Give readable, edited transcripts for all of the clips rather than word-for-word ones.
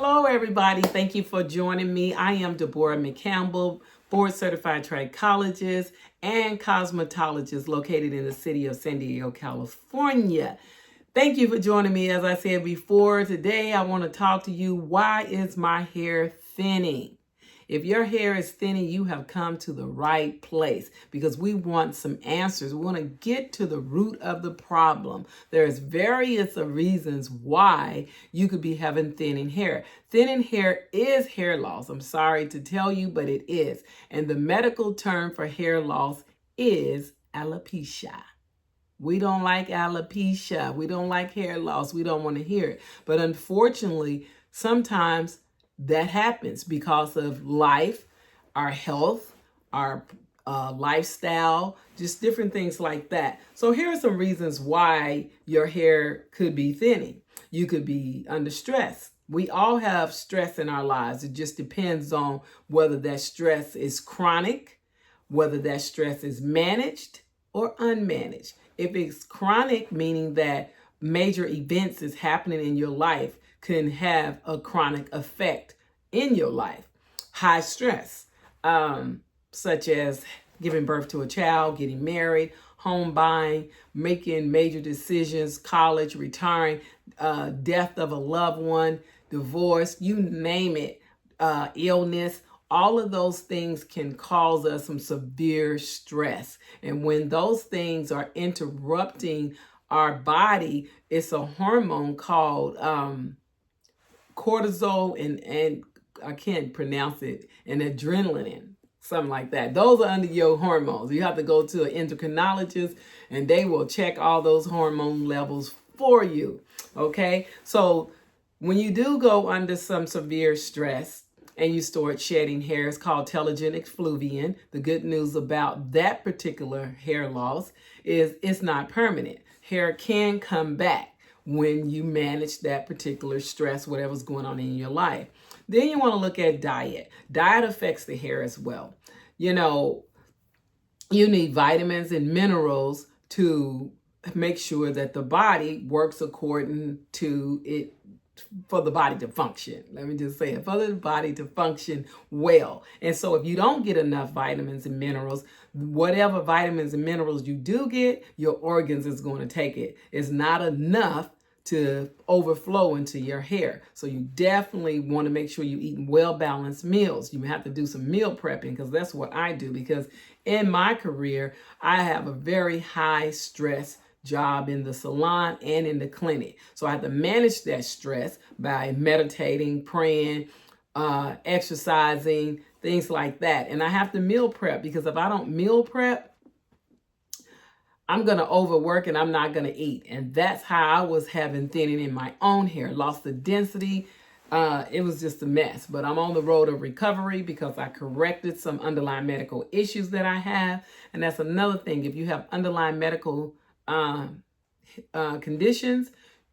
Hello, everybody. Thank you for joining me. I am Deborah McCampbell, board-certified trichologist and cosmetologist located in the city of San Diego, California. Thank you for joining me. As I said before, today I want to talk to you, why is my hair thinning? If your hair is thinning, you have come to the right place because we want some answers. We want to get to the root of the problem. There's various reasons why you could be having thinning hair. Thinning hair is hair loss. I'm sorry to tell you, but it is. And the medical term for hair loss is alopecia. We don't like alopecia. We don't like hair loss. We don't want to hear it. But unfortunately, sometimes that happens because of life, our health, our lifestyle, just different things like that. So here are some reasons why your hair could be thinning. You could be under stress. We all have stress in our lives. It just depends on whether that stress is chronic, whether that stress is managed or unmanaged. If it's chronic, meaning that major events is happening in your life, can have a chronic effect in your life. High stress, such as giving birth to a child, getting married, home buying, making major decisions, college, retiring, death of a loved one, divorce, you name it, illness. All of those things can cause us some severe stress. And when those things are interrupting our body, it's a hormone called cortisol and I can't pronounce it, and adrenaline, something like that. Those are under your hormones. You have to go to an endocrinologist and they will check all those hormone levels for you. Okay, so when you do go under some severe stress and you start shedding hair, it's called telogen effluvium. The good news about that particular hair loss is it's not permanent. Hair can come back when you manage that particular stress, whatever's going on in your life. Then you want to look at diet. Diet affects the hair as well. You know, you need vitamins and minerals to make sure that the body works according to it, for the body to function. Let me just say it, for the body to function well. And so if you don't get enough vitamins and minerals, whatever vitamins and minerals you do get, your organs is going to take it. It's not enough to overflow into your hair. So you definitely want to make sure you're eating well-balanced meals. You have to do some meal prepping, because that's what I do, because in my career, I have a very high stress job in the salon and in the clinic. So I have to manage that stress by meditating, praying, exercising, things like that. And I have to meal prep, because if I don't meal prep, I'm going to overwork and I'm not going to eat. And that's how I was having thinning in my own hair. Lost the density. It was just a mess. But I'm on the road of recovery because I corrected some underlying medical issues that I have. And that's another thing. If you have underlying medical conditions,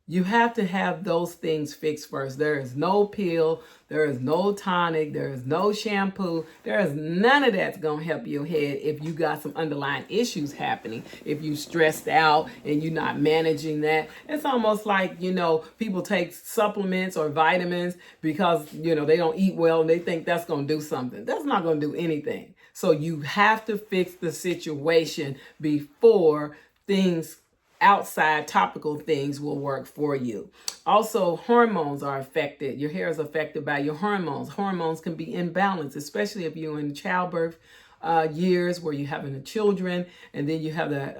you have to have those things fixed first. There is no pill, there is no tonic, there is no shampoo, there is none of that's gonna help your head if you got some underlying issues happening. If you stressed out and you're not managing that, it's almost like, you know, people take supplements or vitamins because, you know, they don't eat well and they think that's gonna do something. That's not gonna do anything. So you have to fix the situation before things outside topical things will work for you. Also, hormones are affected. Your hair is affected by your hormones. Hormones can be imbalanced, especially if you're in childbirth years where you're having the children, and then you have the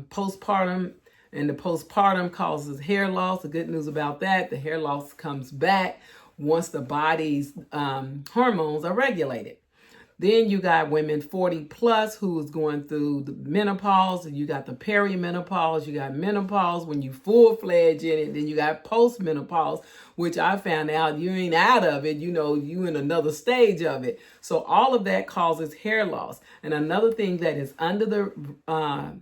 postpartum, and the postpartum causes hair loss. The good news about that, the hair loss comes back once the body's hormones are regulated. Then you got women 40 plus who is going through the menopause, and you got the perimenopause, you got menopause when you full-fledged in it, then you got postmenopause, which I found out you ain't out of it, you know, you in another stage of it. So all of that causes hair loss. And another thing that is under the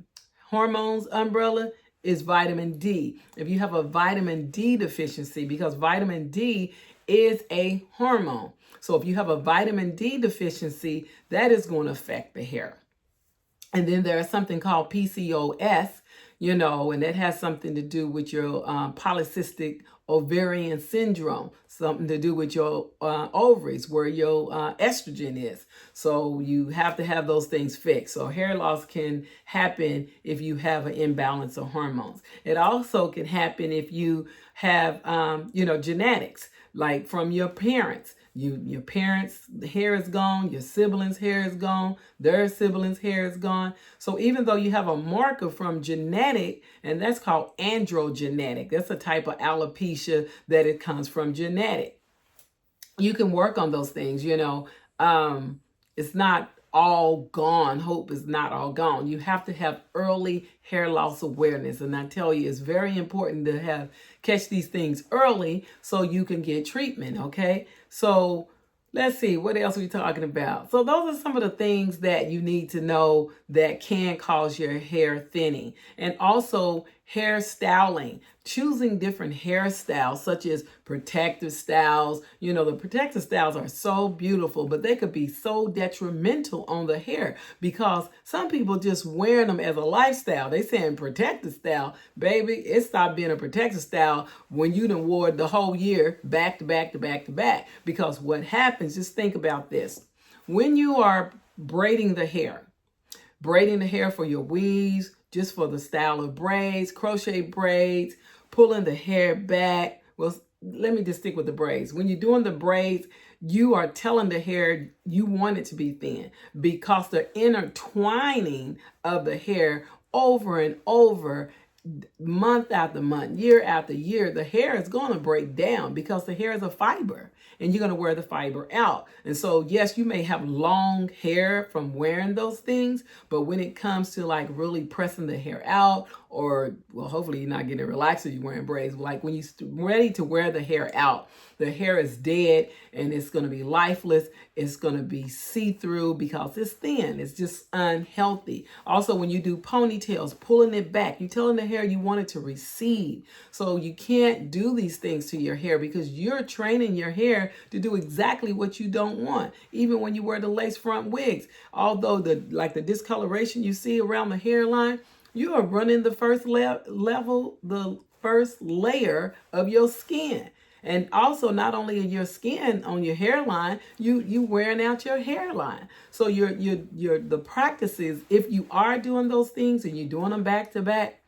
hormones umbrella is vitamin D. If you have a vitamin D deficiency, because vitamin D is a hormone. So if you have a vitamin D deficiency, that is going to affect the hair. And then there's something called PCOS, you know, and that has something to do with your polycystic ovarian syndrome, something to do with your ovaries, where your estrogen is. So you have to have those things fixed. So hair loss can happen if you have an imbalance of hormones. It also can happen if you have, genetics, like from your parents. Your parents' hair is gone, your siblings' hair is gone, their siblings' hair is gone. So even though you have a marker from genetic, and that's called androgenetic, that's a type of alopecia that it comes from genetic. You can work on those things, it's not all gone. Hope is not all gone. You have to have early hair loss awareness. And I tell you, it's very important to catch these things early so you can get treatment. Okay. So let's see, what else are we talking about? So those are some of the things that you need to know that can cause your hair thinning. And also hair styling, choosing different hairstyles, such as protective styles. The protective styles are so beautiful, but they could be so detrimental on the hair because some people just wearing them as a lifestyle. They saying protective style, baby, it stopped being a protective style when you done wore it the whole year back to back to back to back. Because what happens, just think about this. When you are braiding the hair for your weaves, just for the style of braids, crochet braids, pulling the hair back. Well, let me just stick with the braids. When you're doing the braids, you are telling the hair you want it to be thin because the intertwining of the hair over and over, month after month, year after year, the hair is going to break down because the hair is a fiber and you're going to wear the fiber out. And so, yes, you may have long hair from wearing those things, but when it comes to like really pressing the hair out, or well, hopefully you're not getting relaxed if you're wearing braids, like when you're ready to wear the hair out, the hair is dead and it's going to be lifeless. It's going to be see-through because it's thin. It's just unhealthy. Also, when you do ponytails, pulling it back, you're telling the hair you want it to recede. So you can't do these things to your hair because you're training your hair to do exactly what you don't want. Even when you wear the lace front wigs, although the discoloration you see around the hairline, you are running the first the first layer of your skin. And also, not only in your skin, on your hairline, you wearing out your hairline. So the practices, if you are doing those things and you're doing them back to back,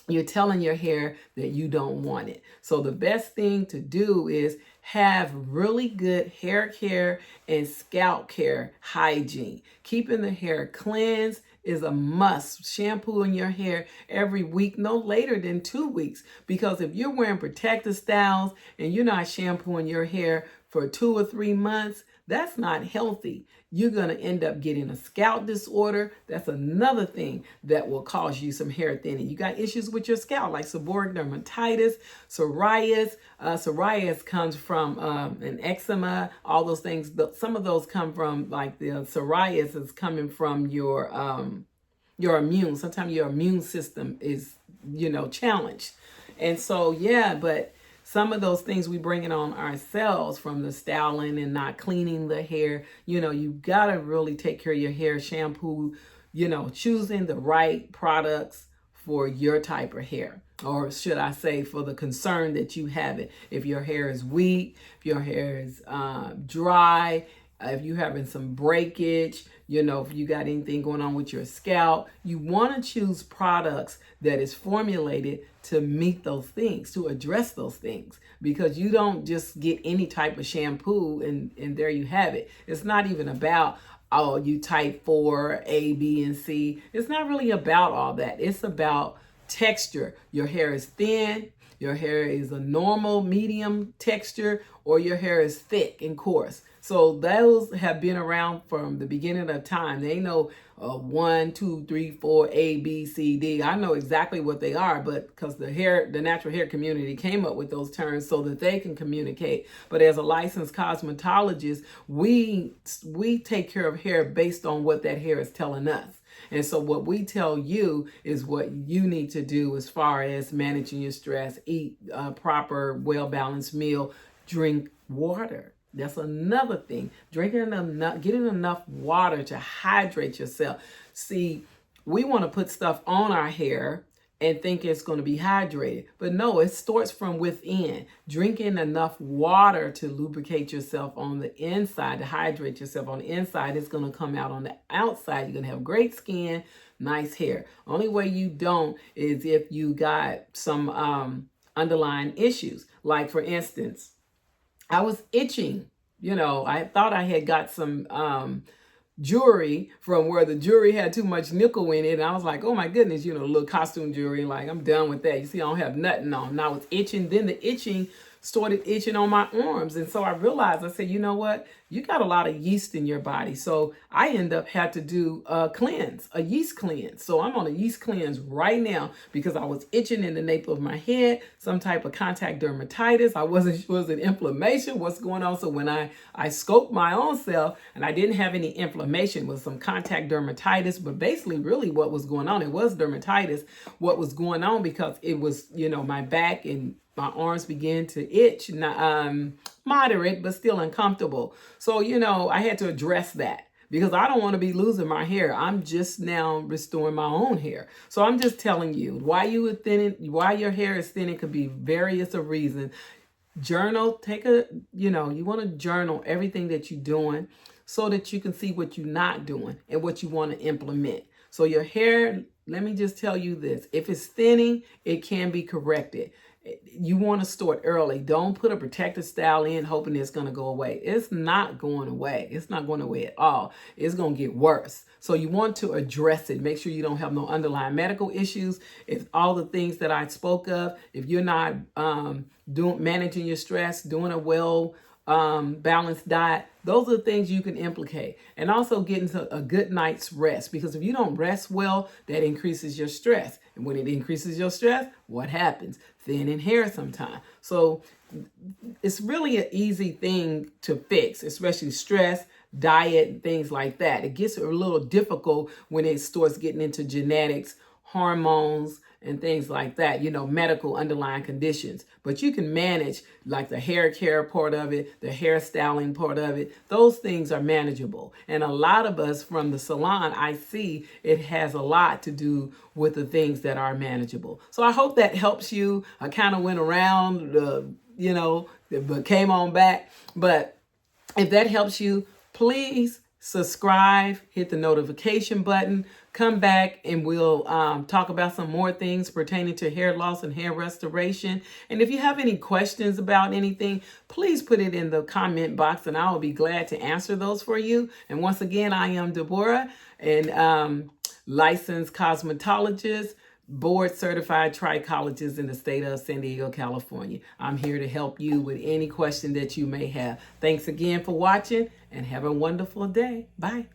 you're telling your hair that you don't want it. So the best thing to do is have really good hair care and scalp care hygiene. Keeping the hair cleansed is a must. Shampooing your hair every week, no later than 2 weeks. Because if you're wearing protective styles and you're not shampooing your hair for 2 or 3 months, that's not healthy. You're going to end up getting a scalp disorder. That's another thing that will cause you some hair thinning. You got issues with your scalp like seborrheic dermatitis, psoriasis. Psoriasis comes from an eczema, all those things. Some of those come from, like the psoriasis is coming from your immune. Sometimes your immune system is, challenged. And so, yeah, but some of those things we bring it on ourselves from the styling and not cleaning the hair. You got to really take care of your hair, shampoo, choosing the right products for your type of hair. Or should I say for the concern that you have it. If your hair is weak, if your hair is dry, if you're having some breakage, if you got anything going on with your scalp, you want to choose products that is formulated to meet those things, to address those things, because you don't just get any type of shampoo and there you have it. It's not even about, oh, you type 4, A, B, and C. It's not really about all that. It's about texture. Your hair is thin, your hair is a normal medium texture, or your hair is thick and coarse. So those have been around from the beginning of time. They know 1, 2, 3, 4, A, B, C, D. I know exactly what they are, but because the natural hair community came up with those terms so that they can communicate. But as a licensed cosmetologist, we take care of hair based on what that hair is telling us. And so what we tell you is what you need to do as far as managing your stress, eat a proper, well-balanced meal, drink water. That's another thing. Getting enough water to hydrate yourself. See, we want to put stuff on our hair and think it's going to be hydrated. But no, it starts from within. Drinking enough water to lubricate yourself on the inside, to hydrate yourself on the inside, is going to come out on the outside. You're going to have great skin, nice hair. Only way you don't is if you got some underlying issues. Like, for instance, I was itching. I thought I had got some jewelry from where the jewelry had too much nickel in it. And I was like, oh my goodness, a little costume jewelry. Like, I'm done with that. You see, I don't have nothing on. And I was itching. Then the itching started itching on my arms. And so I realized, I said, you know what? You got a lot of yeast in your body. So I end up had to do a cleanse, a yeast cleanse. So I'm on a yeast cleanse right now because I was itching in the nape of my head, some type of contact dermatitis. I wasn't sure, was it inflammation? What's going on? So when I scoped my own self and I didn't have any inflammation, with some contact dermatitis, but basically really what was going on, it was dermatitis. What was going on, because it was, my back and my arms began to itch, moderate, but still uncomfortable. So, I had to address that because I don't want to be losing my hair. I'm just now restoring my own hair. So I'm just telling you, why your hair is thinning could be various of reasons. Journal, you want to journal everything that you're doing so that you can see what you're not doing and what you want to implement. So your hair, let me just tell you this, if it's thinning, it can be corrected. You want to start early. Don't put a protective style in hoping it's going to go away. It's not going away. It's not going away at all. It's going to get worse. So you want to address it. Make sure you don't have no underlying medical issues. If all the things that I spoke of, if you're not managing your stress, doing a well balanced diet, those are the things you can implicate. And also getting a good night's rest, because if you don't rest well, that increases your stress. And when it increases your stress, what happens? Thinning hair sometimes. So it's really an easy thing to fix, especially stress, diet, and things like that. It gets a little difficult when it starts getting into genetics, hormones, and things like that, medical underlying conditions. But you can manage like the hair care part of it, the hairstyling part of it. Those things are manageable. And a lot of us from the salon, I see it has a lot to do with the things that are manageable. So I hope that helps you. I kind of went around, but came on back. But if that helps you, please subscribe, hit the notification button, come back, and we'll talk about some more things pertaining to hair loss and hair restoration. And if you have any questions about anything, please put it in the comment box and I will be glad to answer those for you. And once again, I am Deborah, and licensed cosmetologist, board certified trichologist in the state of San Diego, California. I'm here to help you with any question that you may have. Thanks again for watching and have a wonderful day. Bye.